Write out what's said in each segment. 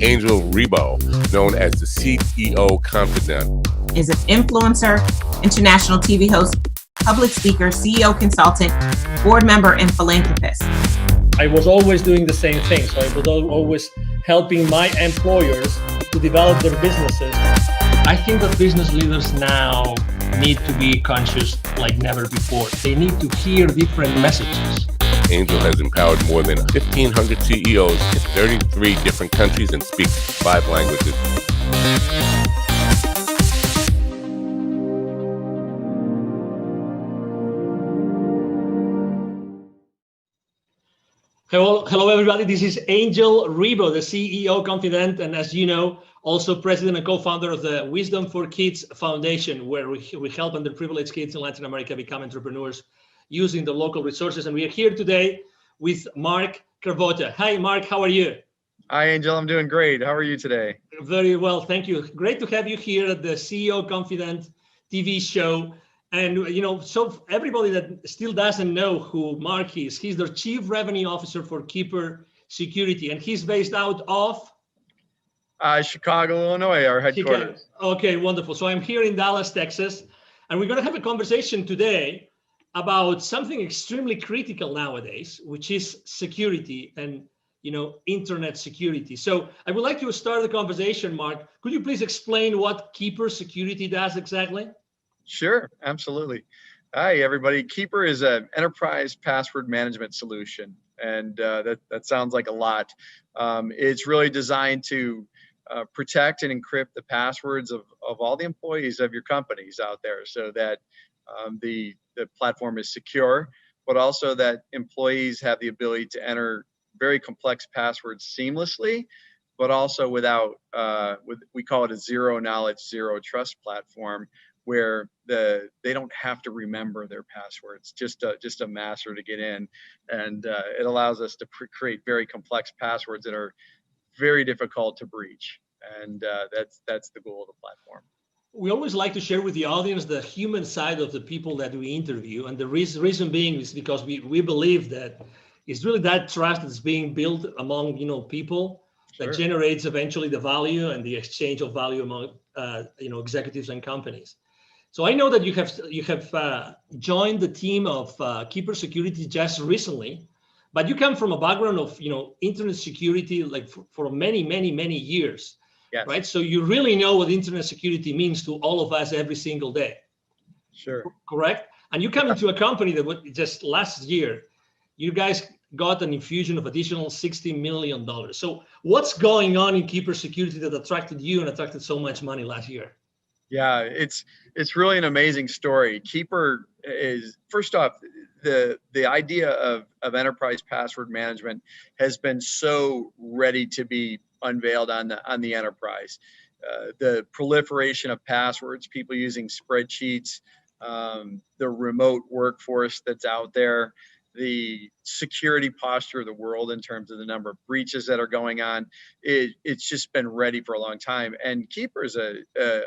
Angel Rebo, known as the CEO Confidant. Is an influencer, international TV host, public speaker, CEO consultant, board member, and philanthropist. I was always doing the same thing. So I was always helping my employers to develop their businesses. I think that business leaders now need to be conscious like never before. They need to hear different messages. Angel has empowered more than 1,500 CEOs in 33 different countries and speaks 5 languages. Hello, everybody. This is Angel Rebo, the CEO Confidant, and as you know, also president and co-founder of the Wisdom for Kids Foundation, where we help underprivileged kids in Latin America become entrepreneurs using the local resources. And we are here today with Mark Cravotta. Hi, Mark. How are you? Hi, Angel. I'm doing great. How are you today? Very well. Thank you. Great to have you here at the CEO Confidant TV show. And, you know, so everybody that still doesn't know who Mark is, he's the Chief Revenue Officer for Keeper Security, and he's based out of? Chicago, Illinois, our headquarters. Chicago. Okay, wonderful. So I'm here in Dallas, Texas, and we're going to have a conversation today about something extremely critical nowadays, which is security and, you know, internet security. So I would like to start the conversation, Mark. Could you please explain what Keeper Security does exactly? Sure, absolutely. Hi, everybody. Keeper is an enterprise password management solution, and that sounds like a lot. It's really designed to protect and encrypt the passwords of all the employees of your companies out there, so that the platform is secure, but also that employees have the ability to enter very complex passwords seamlessly, but also without, we call it a zero knowledge, zero trust platform, where they don't have to remember their passwords, just a master to get in, and it allows us to create very complex passwords that are very difficult to breach, and that's the goal of the platform. We always like to share with the audience the human side of the people that we interview, and the reason being is because we believe that it's really that trust that's being built among people that Sure. generates eventually the value and the exchange of value among executives and companies. So I know that you have joined the team of Keeper Security just recently, but you come from a background of internet security like for many years, Yes. right? So you really know what internet security means to all of us every single day. Sure. Correct? And you come into a company that just last year, you guys got an infusion of additional $60 million. So what's going on in Keeper Security that attracted you and attracted so much money last year? Yeah, it's really an amazing story. Keeper is, first off, the idea of enterprise password management has been so ready to be unveiled on the enterprise. The proliferation of passwords, people using spreadsheets, the remote workforce that's out there, the security posture of the world in terms of the number of breaches that are going on, it's just been ready for a long time. And Keeper is a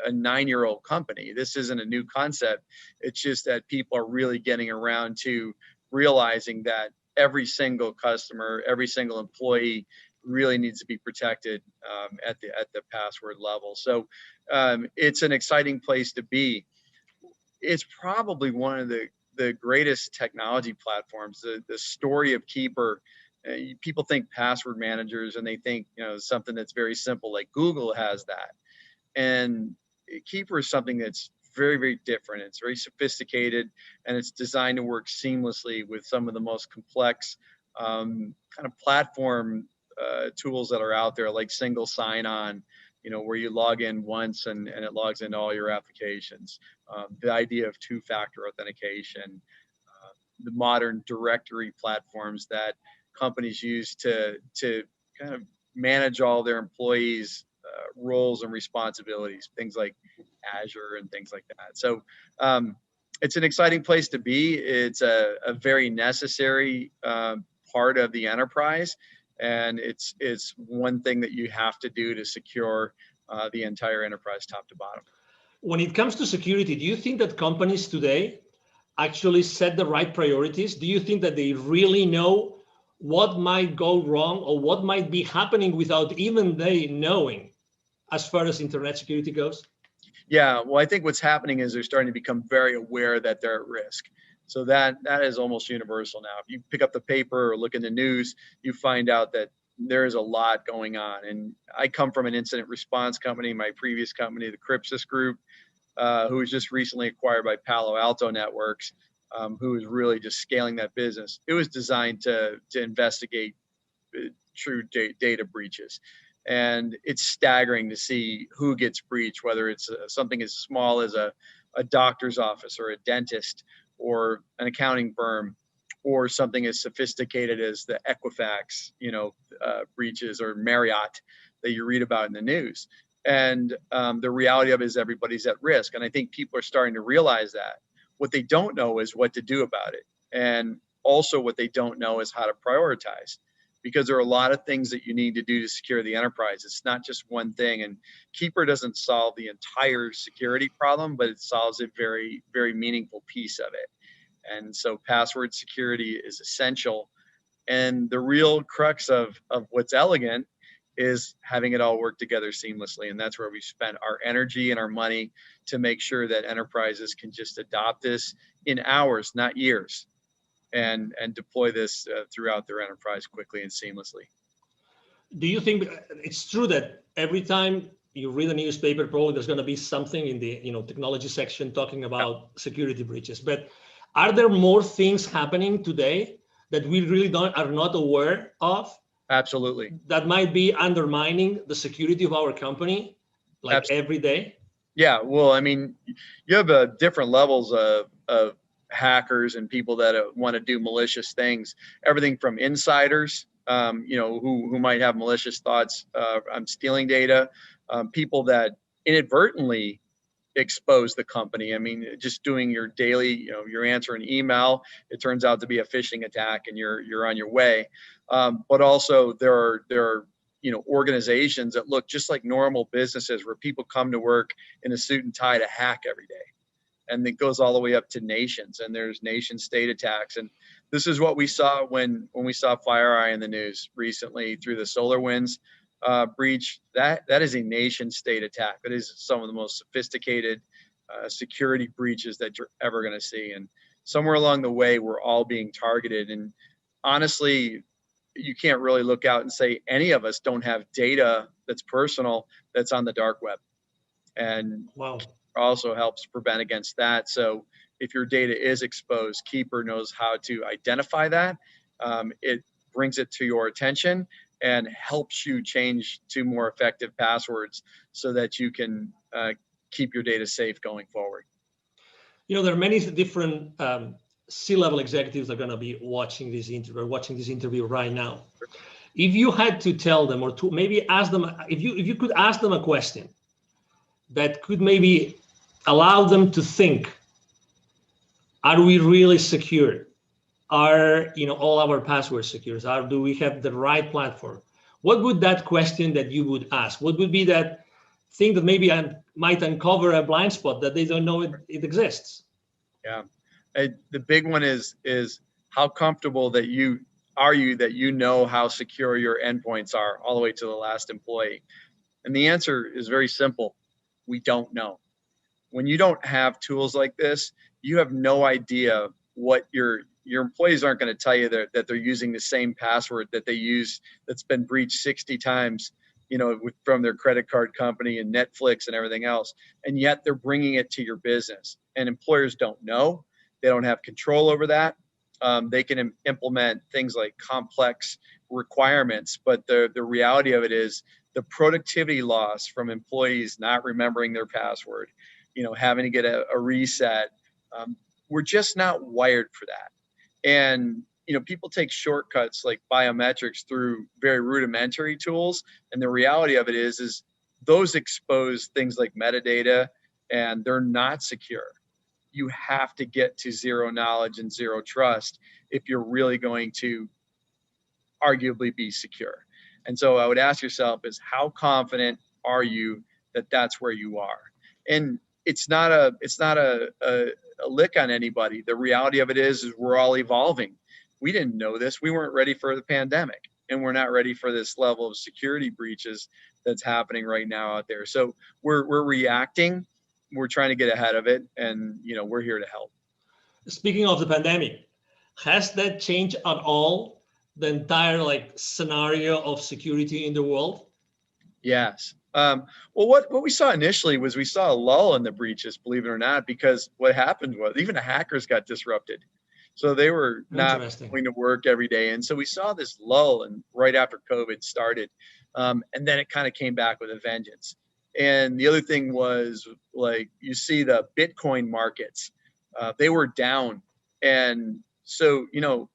9-year-old company. This isn't a new concept. It's just that people are really getting around to realizing that every single customer, every single employee really needs to be protected at the password level. So it's an exciting place to be. It's probably one of the greatest technology platforms. The story of Keeper, people think password managers and they think something that's very simple, like Google has that, and Keeper is something that's very different. It's very sophisticated, and it's designed to work seamlessly with some of the most complex kind of platform tools that are out there, like single sign-on, where you log in once and it logs into all your applications. The idea of two-factor authentication, the modern directory platforms that companies use to kind of manage all their employees' roles and responsibilities, things like Azure and things like that. So it's an exciting place to be. It's a very necessary part of the enterprise. And it's one thing that you have to do to secure the entire enterprise top to bottom. When it comes to security, do you think that companies today actually set the right priorities? Do you think that they really know what might go wrong or what might be happening without even they knowing as far as internet security goes? Yeah, well, I think what's happening is they're starting to become very aware that they're at risk. So that is almost universal now. If you pick up the paper or look in the news, you find out that there is a lot going on. And I come from an incident response company, my previous company, the Crypsis Group, who was just recently acquired by Palo Alto Networks, who is really just scaling that business. It was designed to investigate true data breaches. And it's staggering to see who gets breached, whether it's something as small as a doctor's office or a dentist or an accounting firm, or something as sophisticated as the Equifax, breaches, or Marriott that you read about in the news. And the reality of it is everybody's at risk. And I think people are starting to realize that. What they don't know is what to do about it. And also what they don't know is how to prioritize, because there are a lot of things that you need to do to secure the enterprise. It's not just one thing. And Keeper doesn't solve the entire security problem, but it solves a very, very meaningful piece of it. And so password security is essential. And the real crux of what's elegant is having it all work together seamlessly. And that's where we spent our energy and our money to make sure that enterprises can just adopt this in hours, not years, and deploy this throughout their enterprise quickly and seamlessly. Do you think it's true that every time you read a newspaper, probably there's going to be something in the technology section talking about security breaches? But are there more things happening today that we really are not aware of? Absolutely. That might be undermining the security of our company, like Absolutely. every day? Yeah, well, I mean, you have different levels of hackers and people that want to do malicious things. Everything from insiders, who might have malicious thoughts on stealing data, people that inadvertently expose the company. I mean, just doing your daily, you're answering email, it turns out to be a phishing attack, and you're on your way. But also there are organizations that look just like normal businesses, where people come to work in a suit and tie to hack every day. And it goes all the way up to nations, and there's nation state attacks. And this is what we saw when we saw FireEye in the news recently through the SolarWinds breach. That is a nation state attack. That is some of the most sophisticated security breaches that you're ever going to see. And somewhere along the way, we're all being targeted. And honestly, you can't really look out and say any of us don't have data that's personal that's on the dark web. And wow, also helps prevent against that. So if your data is exposed, Keeper knows how to identify that. It brings it to your attention and helps you change to more effective passwords so that you can keep your data safe going forward. There are many different C-level executives that are going to be watching this interview right now. If you had to tell them, or to maybe ask them, if you could ask them a question that could maybe allow them to think, are we really secure? Are all our passwords secure? Do we have the right platform? What would that question that you would ask? What would be that thing that maybe might uncover a blind spot that they don't know it exists? Yeah, the big one is how comfortable that you know how secure your endpoints are all the way to the last employee. And the answer is very simple. We don't know. When you don't have tools like this, you have no idea what your employees aren't going to tell you that they're using the same password that they use that's been breached 60 times, from their credit card company and Netflix and everything else. And yet they're bringing it to your business, and employers don't know. They don't have control over that. They can implement things like complex requirements, but the reality of it is the productivity loss from employees not remembering their password, having to get a reset. We're just not wired for that. And, people take shortcuts like biometrics through very rudimentary tools. And the reality of it is those expose things like metadata, and they're not secure. You have to get to zero knowledge and zero trust if you're really going to arguably be secure. And so I would ask yourself is, how confident are you that that's where you are? And it's not a lick on anybody. The reality of it is we're all evolving. we didn't know this. We weren't ready for the pandemic, and we're not ready for this level of security breaches that's happening right now out there. So we're reacting. We're trying to get ahead of it, and we're here to help. Speaking of the pandemic, has that changed at all the entire scenario of security in the world? Yes. Well, what we saw initially was we saw a lull in the breaches, believe it or not, because what happened was even the hackers got disrupted. So they were not going to work every day. And so we saw this lull and right after COVID started. And then it kind of came back with a vengeance. And the other thing was you see the Bitcoin markets, they were down. And so,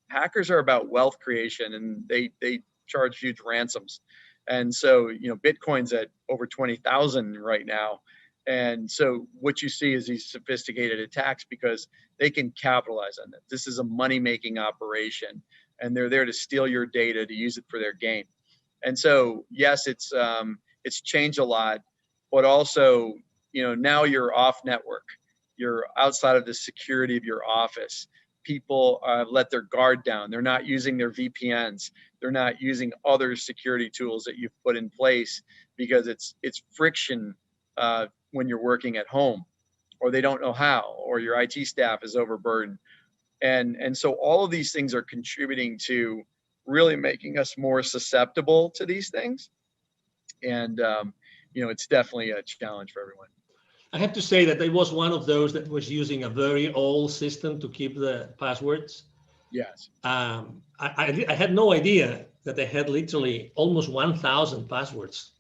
hackers are about wealth creation, and they charge huge ransoms. And so, Bitcoin's at over 20,000 right now. And so what you see is these sophisticated attacks because they can capitalize on it. This is a money-making operation, and they're there to steal your data to use it for their gain. And so, yes, it's changed a lot, but also, now you're off network. You're outside of the security of your office. People let their guard down. They're not using their VPNs. They're not using other security tools that you've put in place because it's friction when you're working at home, or they don't know how, or your IT staff is overburdened. And so all of these things are contributing to really making us more susceptible to these things. And, it's definitely a challenge for everyone. I have to say that I was one of those that was using a very old system to keep the passwords. Yes. I had no idea that I had literally almost 1,000 passwords.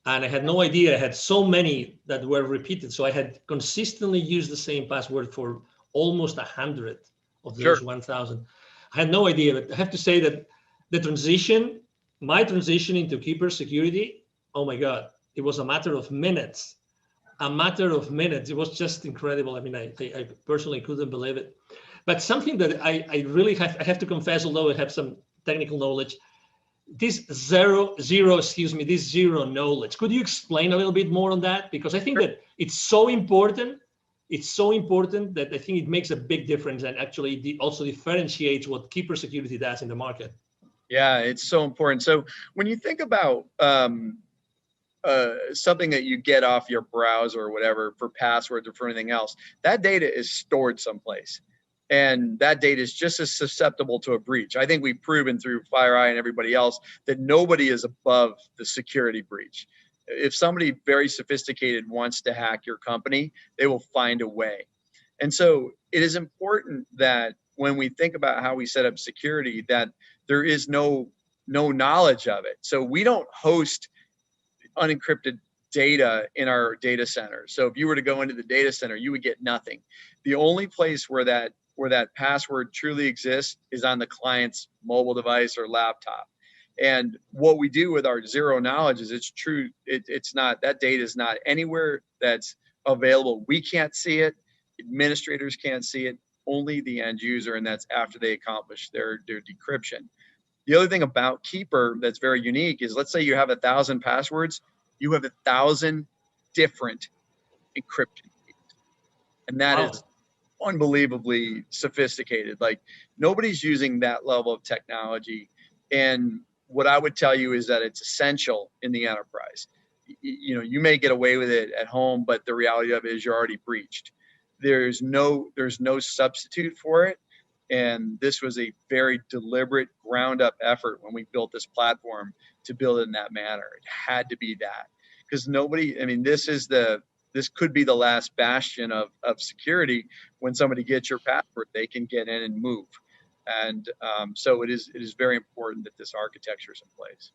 And I had no idea I had so many that were repeated. So I had consistently used the same password for almost 100 of those 1,000. I had no idea, but I have to say that my transition into Keeper security, oh my God, it was a matter of minutes. It was just incredible. I mean, I personally couldn't believe it. But something that I really have to confess, although I have some technical knowledge, this zero knowledge. Could you explain a little bit more on that? Because I think that it's so important. It's so important that I think it makes a big difference and actually also differentiates what Keeper security does in the market. Yeah, it's so important. So when you think about something that you get off your browser or whatever for passwords or for anything else, that data is stored someplace. And that data is just as susceptible to a breach. I think we've proven through FireEye and everybody else that nobody is above the security breach. If somebody very sophisticated wants to hack your company, they will find a way. And so it is important that when we think about how we set up security, that there is no knowledge of it. So we don't host unencrypted data in our data center. So if you were to go into the data center, you would get nothing. The only place where that password truly exists is on the client's mobile device or laptop. And what we do with our zero knowledge is it's true. It's not, that data is not anywhere that's available. We can't see it. Administrators can't see it. Only the end user, and that's after they accomplish their decryption. The other thing about Keeper that's very unique is, let's say you have 1,000 passwords, you have 1,000 different encryption keys. And that is unbelievably sophisticated. Like, nobody's using that level of technology. And what I would tell you is that it's essential in the enterprise. You may get away with it at home, but the reality of it is you're already breached. There's no substitute for it. And this was a very deliberate ground up effort when we built this platform to build it in that manner. It had to be that, because this could be the last bastion of security. When somebody gets your password, they can get in and move. And so it is very important that this architecture is in place.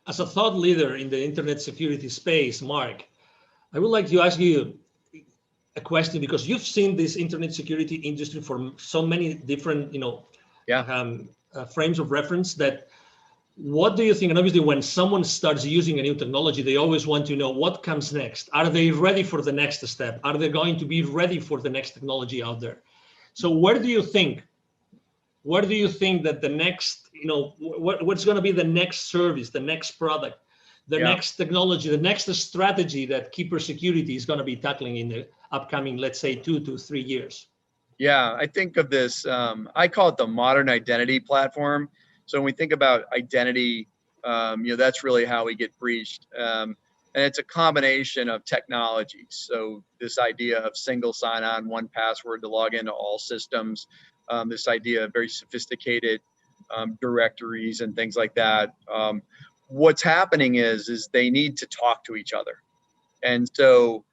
As a thought leader in the internet security space, Mark, I would like to ask you a question, because you've seen this internet security industry for so many different, frames of reference. That, what do you think? And obviously, when someone starts using a new technology, they always want to know what comes next. Are they ready for the next step? Are they going to be ready for the next technology out there? So where do you think that the next, what's going to be the next service, the next product, the next technology, the next strategy that Keeper Security is going to be tackling in the upcoming, let's say, 2 to 3 years? Yeah, I think of this, I call it the modern identity platform. So when we think about identity, that's really how we get breached. And it's a combination of technologies. So this idea of single sign-on, one password to log into all systems, this idea of very sophisticated directories and things like that. What's happening is they need to talk to each other. And so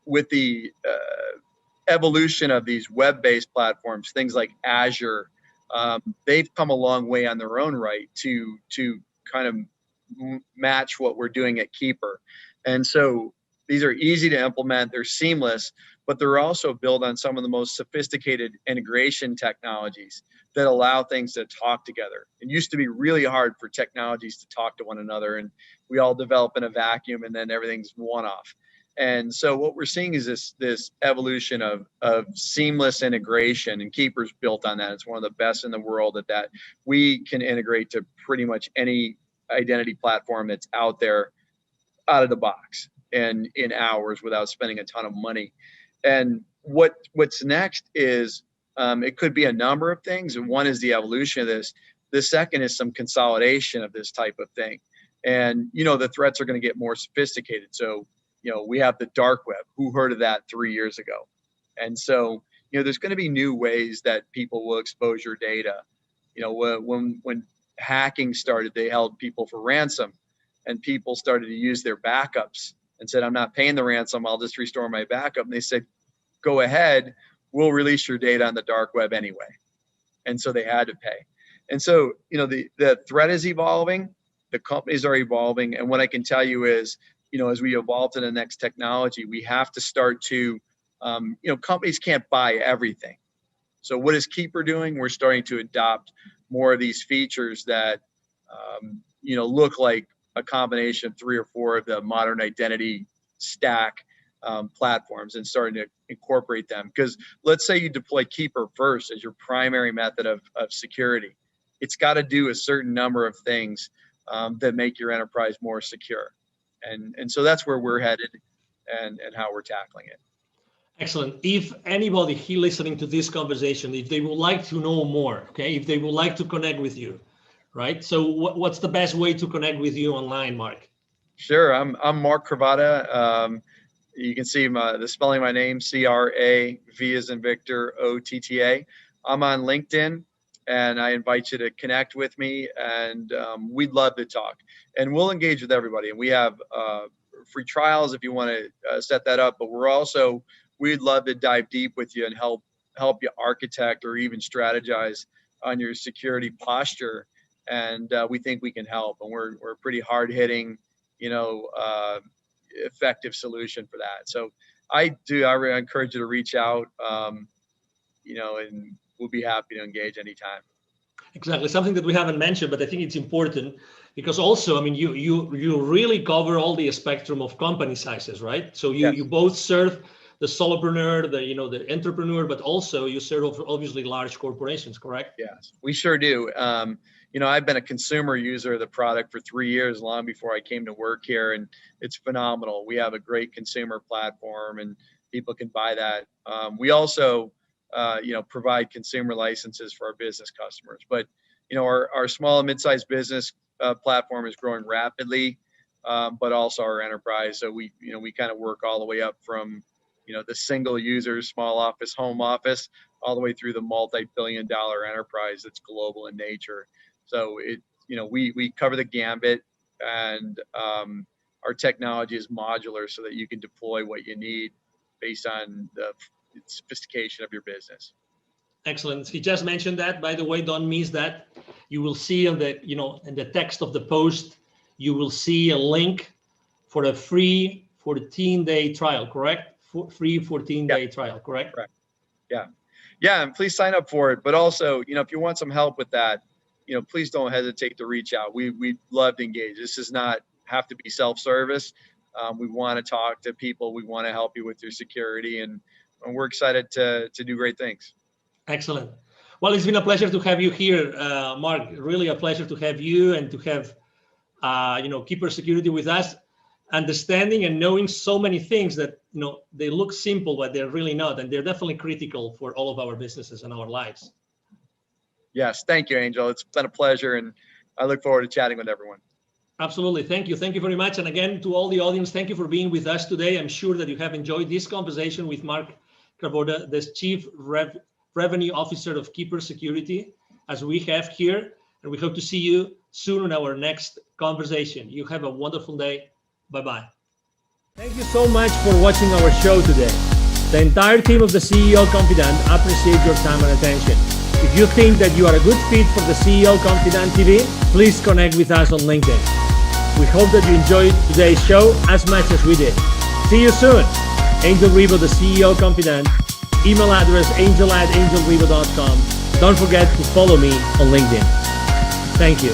with the evolution of these web-based platforms, things like Azure, they've come a long way on their own right to kind of match what we're doing at Keeper. And so these are easy to implement, they're seamless, but they're also built on some of the most sophisticated integration technologies that allow things to talk together. It used to be really hard for technologies to talk to one another, and we all develop in a vacuum and then everything's one-off. And so what we're seeing is this evolution of seamless integration, and Keeper's built on that. It's one of the best in the world at that. We can integrate to pretty much any identity platform that's out there out of the box and in hours without spending a ton of money. And what's next is it could be a number of things. And one is the evolution of this. The second is some consolidation of this type of thing. And, the threats are going to get more sophisticated. So, we have the dark web. Who heard of that 3 years ago? And so, there's going to be new ways that people will expose your data. When hacking started, they held people for ransom, and people started to use their backups and said, I'm not paying the ransom, I'll just restore my backup. And they said, go ahead, we'll release your data on the dark web anyway. And so they had to pay. And so, the threat is evolving, the companies are evolving. And what I can tell you is, as we evolve to the next technology, we have to start to, companies can't buy everything. So what is Keeper doing? We're starting to adopt more of these features that, look like a combination of 3 or 4 of the modern identity stack platforms, and starting to incorporate them. Because let's say you deploy Keeper first as your primary method of security. It's got to do a certain number of things that make your enterprise more secure. And so that's where we're headed and how we're tackling it. Excellent. If anybody here listening to this conversation, if they would like to know more, okay, if they would like to connect with you, right? So what's the best way to connect with you online, Mark? Sure. I'm Mark Cravotta. You can see the spelling of my name, C-R-A-V as in Victor, O-T-T-A. I'm on LinkedIn, and I invite you to connect with me, and we'd love to talk. And we'll engage with everybody. And we have free trials if you want to set that up. But we'd love to dive deep with you and help you architect or even strategize on your security posture. And we think we can help. And we're a pretty hard-hitting, effective solution for that. So I really encourage you to reach out, and we'll be happy to engage anytime. Exactly. Something that we haven't mentioned, but I think it's important because also, I mean, you really cover all the spectrum of company sizes, right? So you, Yes. You both serve the solopreneur, the entrepreneur, but also you serve obviously large corporations, correct? Yes, we sure do. I've been a consumer user of the product for 3 years, long before I came to work here, and it's phenomenal. We have a great consumer platform, and people can buy that. We also, provide consumer licenses for our business customers. But, our small and mid-sized business platform is growing rapidly, but also our enterprise. So we kind of work all the way up from, the single user, small office, home office, all the way through the multi-billion-dollar enterprise that's global in nature. So we cover the gambit, and our technology is modular so that you can deploy what you need based on the sophistication of your business. Excellent. He just mentioned that, by the way, don't miss that. You will see in the text of the post, you will see a link for a free 14-day trial, correct? Free 14-day trial, correct? Correct. Yeah, and please sign up for it. But also, if you want some help with that, please don't hesitate to reach out. We'd love to engage. This does not have to be self-service. We want to talk to people. We want to help you with your security, and we're excited to do great things. Excellent. Well, it's been a pleasure to have you here, Mark. Really a pleasure to have you and to have, Keeper Security with us. understanding and knowing so many things that, they look simple, but they're really not. And they're definitely critical for all of our businesses and our lives. Yes. Thank you, Angel. It's been a pleasure. And I look forward to chatting with everyone. Absolutely. Thank you. Thank you very much. And again, to all the audience, thank you for being with us today. I'm sure that you have enjoyed this conversation with Mark Cravotta, the Chief Revenue Officer of Keeper Security, as we have here. And we hope to see you soon in our next conversation. You have a wonderful day. Bye-bye. Thank you so much for watching our show today. The entire team of the CEO Confidant appreciate your time and attention. If you think that you are a good fit for the CEO Confidant TV, please connect with us on LinkedIn. We hope that you enjoyed today's show as much as we did. See you soon. Angel Ribo, the CEO Confidant. Email address angel@angelribo.com. Don't forget to follow me on LinkedIn. Thank you.